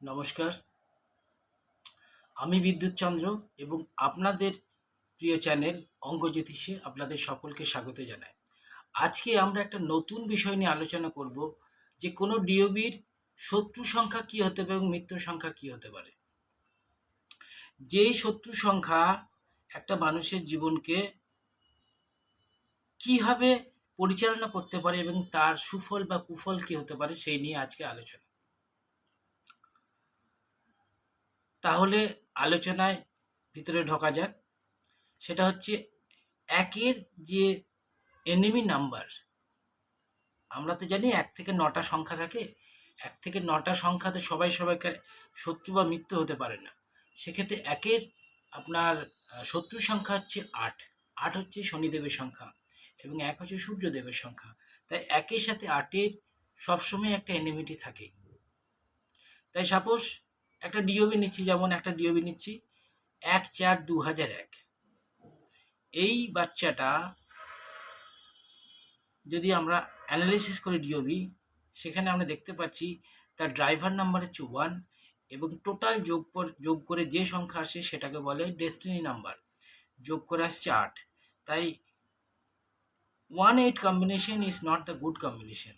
নমস্কার, আমি বিদ্যুৎ চন্দ্র এবং আপনাদের প্রিয় চ্যানেল অঙ্ক জ্যোতিষে আপনাদের সকলকে স্বাগত জানাই। আজকে আমরা একটা নতুন বিষয় নিয়ে আলোচনা করব যে কোনো ডিওবির শত্রু সংখ্যা কী হতে পারে এবং মিত্র সংখ্যা কী হতে পারে। যেই শত্রু সংখ্যা একটা মানুষের জীবনকে কীভাবে পরিচালনা করতে পারে এবং তার সুফল বা কুফল কী হতে পারে সেই নিয়ে আজকে আলোচনা। তাহলে আলোচনায় ভিতরে ঢোকা যাক। সেটা হচ্ছে একের যে এনিমি নাম্বার, আমরা তো জানি 1 থেকে 9টা সংখ্যা থাকে। 1 থেকে 9টা সংখ্যাতে সবাই সবাইকে শত্রু বা মিত্র হতে পারে না। সেক্ষেত্রে একের আপনার শত্রুর সংখ্যা হচ্ছে 8। 8 হচ্ছে শনিদেবের সংখ্যা এবং 1 হচ্ছে সূর্যদেবের সংখ্যা। তাই একের সাথে 8-এর সবসময় একটা এনিমিটি থাকে। তাই সাপোজ একটা ডিওবি নিচ্ছি, যেমন একটা ডিওবি নিচ্ছি 1/4/2001। এই বাচ্চাটা যদি আমরা অ্যানালিসিস করি ডিওবি, সেখানে আমরা দেখতে পাচ্ছি তার ড্রাইভার নাম্বার হচ্ছে 1 এবং টোটাল যোগ করে যে সংখ্যা আসে সেটাকে বলে ডেস্টিনি নাম্বার। যোগ করে আসছে 8। তাই 1-8 combination is not the good combination.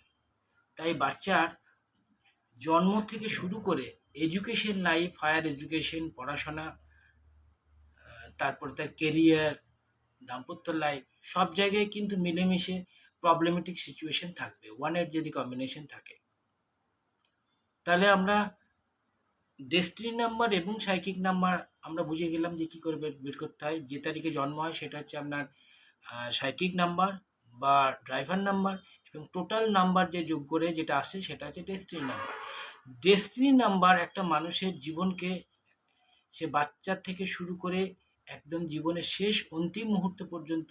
তাই বাচ্চার জন্ম থেকে শুরু করে এডুকেশন লাইফ, হায়ার এডুকেশন, পড়াশোনা, তারপর তার কেরিয়ার, দাম্পত্য লাইফ, সব জায়গায় কিন্তু মিলেমিশে প্রবলেমেটিক সিচুয়েশন থাকবে 1-এর যদি কম্বিনেশন থাকে। তাহলে আমরা ডেস্টিনি নাম্বার এবং সাইকিক নাম্বার আমরা বুঝে গেলাম যে কী করে বের করতে হয়। যে তারিখে জন্ম হয় সেটা হচ্ছে আপনার সাইকিক নাম্বার বা ড্রাইভার নাম্বার, এবং টোটাল নাম্বার যে যোগ করে যেটা আসে সেটা হচ্ছে ডেস্টিনি নাম্বার। ডেস্টিনি নাম্বার একটা মানুষের জীবনকে, সে বাচ্চার থেকে শুরু করে একদম জীবনের শেষ অন্তিম মুহূর্ত পর্যন্ত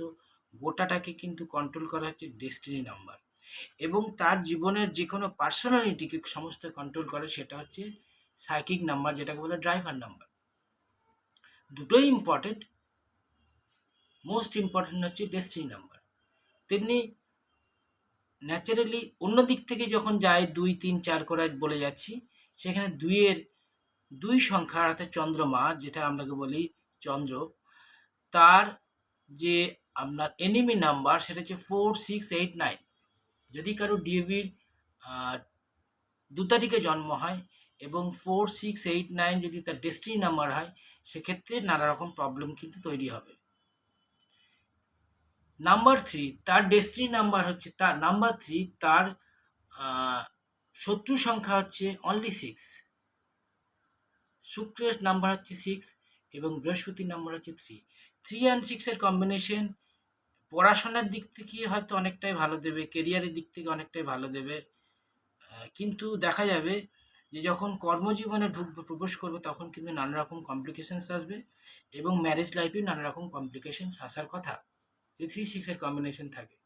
গোটাটাকে কিন্তু কন্ট্রোল করা হচ্ছে ডেস্টিনি নাম্বার, এবং তার জীবনের যে কোনো পার্সোনালিটিকে সমস্ত কন্ট্রোল করে সেটা হচ্ছে সাইকিক নাম্বার, যেটাকে বলে ড্রাইভার নাম্বার। দুটোই ইম্পর্টেন্ট, মোস্ট ইম্পর্টেন্ট হচ্ছে ডেস্টিনি নাম্বার। তেমনি ন্যাচারালি অন্য দিক থেকে যখন যায় 2, 3, 4 করে বলে যাচ্ছি, সেখানে 2 সংখ্যা অর্থাৎ চন্দ্রমা, যেটা আমরাকে বলি চন্দ্র, তার যে আপনার এনিমি নাম্বার সেটা হচ্ছে 4, 6, 8, 9। যদি কারো ডিওবির 2 তারিখে জন্ম হয় এবং 4, 6, 8, 9 যদি তার ডেস্টিনি নাম্বার হয়, সেক্ষেত্রে নানা রকম প্রবলেম কিন্তু তৈরি হবে। নাম্বার 3, তার ডেস্টিনি নাম্বার হচ্ছে তার নাম্বার 3, তার শত্রু সংখ্যা হচ্ছে অনলি 6। শুক্রের নাম্বার হচ্ছে 6 এবং বৃহস্পতির নাম্বার হচ্ছে 3। 3 and 6 এর কম্বিনেশন পড়াশোনার দিক থেকে হয়তো অনেকটাই ভালো দেবে, কেরিয়ারের দিক থেকে অনেকটাই ভালো দেবে, কিন্তু দেখা যাবে যে যখন কর্মজীবনে প্রবেশ করবে তখন কিন্তু নানা রকম কমপ্লিকেশনস আসবে এবং ম্যারেজ লাইফে নানা রকম কমপ্লিকেশনস আসার কথা যে 3-6 এর কম্বিনেশন থাকে।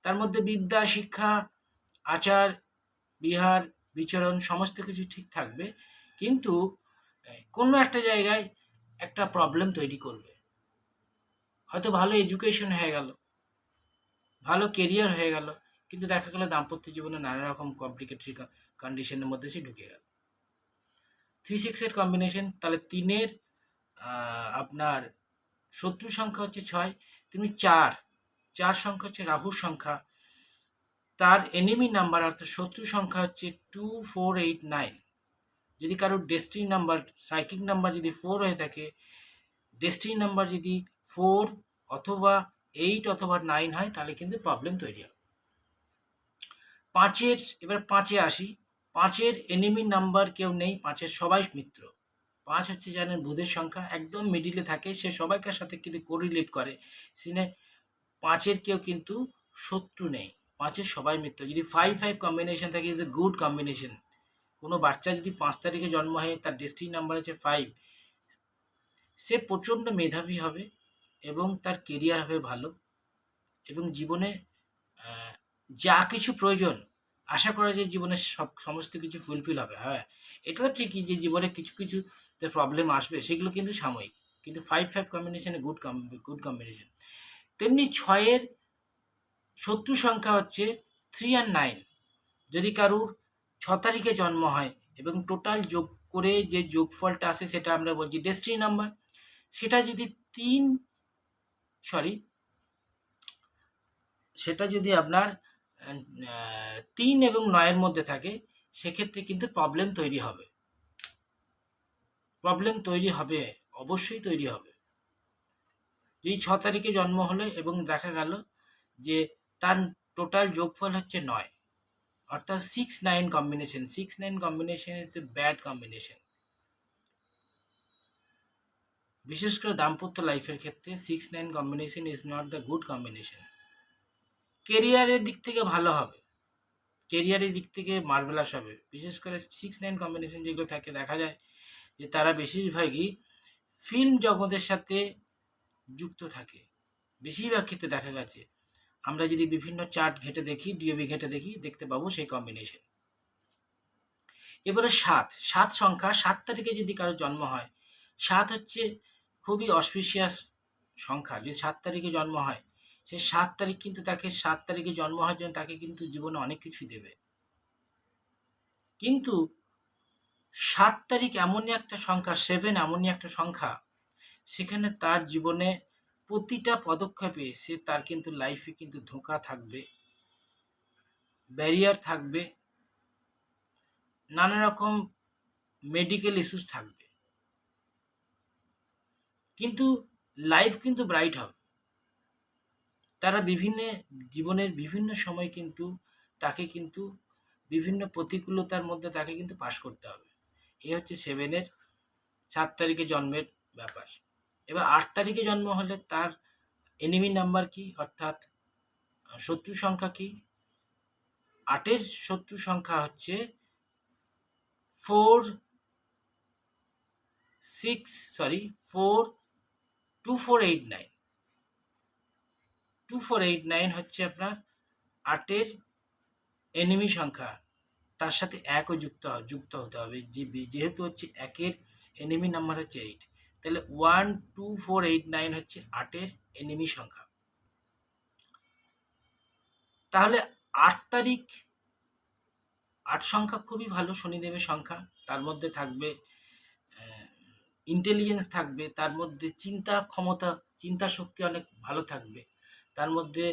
তার মধ্যে বিদ্যা, শিক্ষা, আচার, বিহার, বিচরণ সমস্ত কিছু ঠিক থাকবে, কিন্তু কোনো একটা জায়গায় একটা প্রবলেম তৈরি করবে। হয়তো ভালো এডুকেশন হয়ে গেল, ভালো কেরিয়ার হয়ে গেল, কিন্তু দেখা গেল দাম্পত্য জীবনে নানা রকম কমপ্লিকেটরি কন্ডিশনের মধ্যে সে ঢুকে গেল। 3-6 এর কম্বিনেশন, তাহলে 3-এর আপনার শত্রু সংখ্যা হচ্ছে 6, তিনি 4 সংখ্যা হচ্ছে রাহুর সংখ্যা, তার এনিমি নাম্বার অর্থাৎ শত্রু সংখ্যা হচ্ছে 2, 4, 8, 9। যদি কারোর ডেস্টিনি নাম্বার সাইকিক নাম্বার যদি 4 হয়ে থাকে, ডেস্টিনি নাম্বার যদি 4 অথবা 8 অথবা 9 হয়, তাহলে কিন্তু প্রবলেম তৈরি হবে। এবার 5-এ আসি। 5-এর এনিমি নাম্বার কেউ নেই, 5-এর সবাই মিত্র। 5 হচ্ছে জানেন বুধের সংখ্যা, একদম মিডিলে থাকে, সে সবাইকার সাথে কিন্তু কোরিলেট করে। 5-এর কেউ কিন্তু শত্রু নেই, 5-এর সবাই মিত্র। যদি 5-5 কম্বিনেশন থাকে, ইজ এ গুড কম্বিনেশন। কোনো বাচ্চা যদি 5 তারিখে জন্ম হয়, তার ডেস্টিনি নাম্বার হচ্ছে 5, সে প্রচণ্ড মেধাবী হবে এবং তার কেরিয়ার হবে ভালো, এবং জীবনে যা কিছু প্রয়োজন আশা করা যায় জীবনে সমস্ত কিছু ফুলফিল হবে। হ্যাঁ, এটা তো ঠিকই যে জীবনে কিছু প্রবলেম আসবে, সেগুলো কিন্তু সাময়িক, কিন্তু 5-5 কম্বিনেশনে গুড কম্বিনেশন। তেমনি 6-এর শত্রু সংখ্যা হচ্ছে 3 and 9। যদি কারুর 6 তারিখে জন্ম হয় এবং টোটাল যোগ করে যে যোগফলটা আসে সেটা আমরা বলছি ডেস্টিনি নাম্বার। সেটা যদি সেটা যদি আপনার 3 এবং 9-এর মধ্যে থাকে, সেক্ষেত্রে কিন্তু প্রবলেম তৈরি হবে, অবশ্যই তৈরি হবে। যেই 6 তারিখে জন্ম হলো এবং দেখা গেল যে তার টোটাল যোগফল হচ্ছে 9, অর্থাৎ 6-9 combination. 6-9 combination is a bad combination. বিশেষ করে দাম্পত্য লাইফের ক্ষেত্রে 6-9 combination is not the good combination. কেরিয়ারের দিক থেকে ভালো হবে, কেরিয়ারের দিক থেকে মার্ভেলাস হবে। বিশেষ করে 6-9 কম্বিনেশন যেগুলো থাকে, দেখা যায় যে তারা বেশিরভাগই ফিল্ম জগতের সাথে যুক্ত থাকে। বেশিরভাগ ক্ষেত্রে দেখা গেছে, আমরা যদি বিভিন্ন চার্ট ঘেটে দেখি, ডিওবি ঘেটে দেখি, দেখতে পাবো সেই কম্বিনেশন। এবারে 7 সংখ্যা, 7 তারিখে যদি কারো জন্ম হয়, 7 হচ্ছে খুবই অসপিশিয়াস সংখ্যা। যে 7 তারিখে জন্ম হয়, সে 7 তারিখ কিন্তু তাকে 7 তারিখে জন্ম হওয়ার জন্য তাকে কিন্তু জীবনে অনেক কিছুই দেবে। কিন্তু 7 তারিখ এমনই একটা সংখ্যা, 7 এমনই একটা সংখ্যা, সেখানে তার জীবনে প্রতিটা পদক্ষেপে তার কিন্তু লাইফে কিন্তু ধোঁকা থাকবে, ব্যারিয়ার থাকবে, নানা রকম মেডিকেল ইস্যুস থাকবে, কিন্তু লাইফ কিন্তু ব্রাইট হবে। তারা জীবনের বিভিন্ন সময় কিন্তু তাকে কিন্তু বিভিন্ন প্রতিকূলতার মধ্যে তাকে কিন্তু পাশ করতে হবে। এই হচ্ছে 7 তারিখে জন্মের ব্যাপার। এবার 8 তারিখে জন্ম হলে তার এনিমি নাম্বার কি, অর্থাৎ শত্রু সংখ্যা কি? 8-এর শত্রু সংখ্যা হচ্ছে 2489। 2489 হচ্ছে আপনার 8-এর এনিমি সংখ্যা। তার সাথে 1ও যুক্ত হতে হবে, যেহেতু হচ্ছে 1-এর এনিমি নাম্বার হচ্ছে 8, তাহলে 12489 হচ্ছে 8-এর এনিমি সংখ্যা। তাহলে 8 তারিখ, 8 সংখ্যা খুবই ভালো, শনিদেবের সংখ্যা। তার মধ্যে থাকবে ইন্টেলিজেন্স থাকবে, তার মধ্যে চিন্তা ক্ষমতা, চিন্তা শক্তি অনেক ভালো থাকবে, তার মধ্যে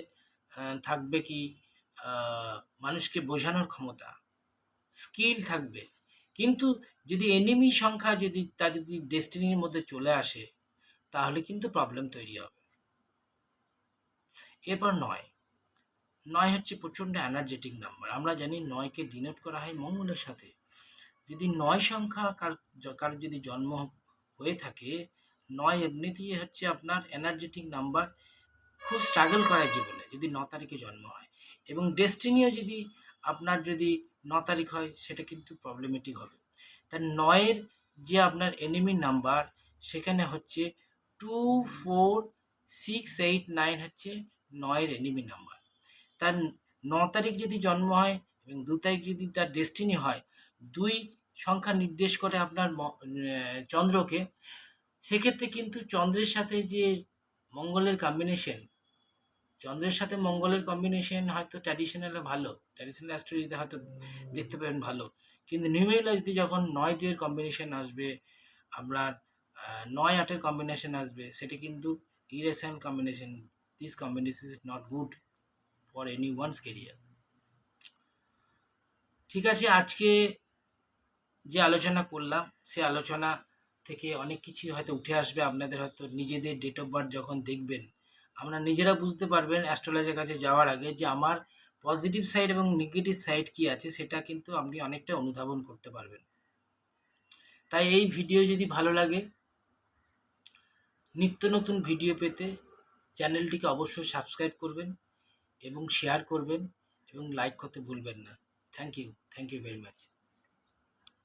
থাকবে কি মানুষকে বোঝানোর ক্ষমতা, স্কিল থাকবে। কিন্তু যদি এনিমি সংখ্যা যদি ডেস্টিনির মধ্যে চলে আসে, তাহলে কিন্তু প্রবলেম তৈরি হবে। এরপর 9 হচ্ছে প্রচণ্ড এনার্জেটিক নাম্বার। আমরা জানি 9কে ডিনোট করা হয় মঙ্গলের সাথে। যদি 9 সংখ্যা কারো যদি জন্ম হয়ে থাকে, 9 এমনিতেই হচ্ছে আপনার এনার্জেটিক নাম্বার, খুব স্ট্রাগল করায় জীবনে যদি 9 তারিখে জন্ম হয়। এবং ডেস্টিনিও যদি আপনার যদি 9 তারিখ হয়, সেটা কিন্তু প্রবলেমেটিক হবে। তার 9-এর যে আপনার এনিমি নাম্বার, সেখানে হচ্ছে 24689 হচ্ছে 9-এর এনিমি নাম্বার। তার 9 তারিখ যদি জন্ম হয় এবং 2 তারিখ যদি তার ডেস্টিনি হয়, 2 সংখ্যা নির্দেশ করে আপনার চন্দ্রকে। সেক্ষেত্রে কিন্তু চন্দ্রের সাথে যে মঙ্গলের কম্বিনেশন, হয়তো ট্র্যাডিশনালে ভালো, ট্র্যাডিশনাল অ্যাস্ট্রোলজিতে হয়তো দেখতে পাবেন ভালো, কিন্তু নিউমেরোলজিতে যখন 9-2-এর কম্বিনেশন আসবে, আপনার 9-8-এর কম্বিনেশন আসবে, সেটা কিন্তু irrational combination. This combination is not good for anyone's career. ঠিক আছে, আজকে যে আলোচনা করলাম, সে আলোচনা থেকে অনেক কিছু হয়তো উঠে আসবে। আপনাদের হয়তো নিজেদের ডেট অফ বার্থ যখন দেখবেন, আপনারা নিজেরা বুঝতে পারবেন অ্যাস্ট্রোলজার কাছে যাওয়ার আগে যে আমার পজিটিভ সাইড এবং নেগেটিভ সাইড কি আছে, সেটা কিন্তু আপনি অনেকটা অনুধাবন করতে পারবেন। তাই এই ভিডিও যদি ভালো লাগে, নিত্য নতুন ভিডিও পেতে চ্যানেলটিকে অবশ্যই সাবস্ক্রাইব করবেন এবং শেয়ার করবেন এবং লাইক করতে ভুলবেন না। Thank you very much.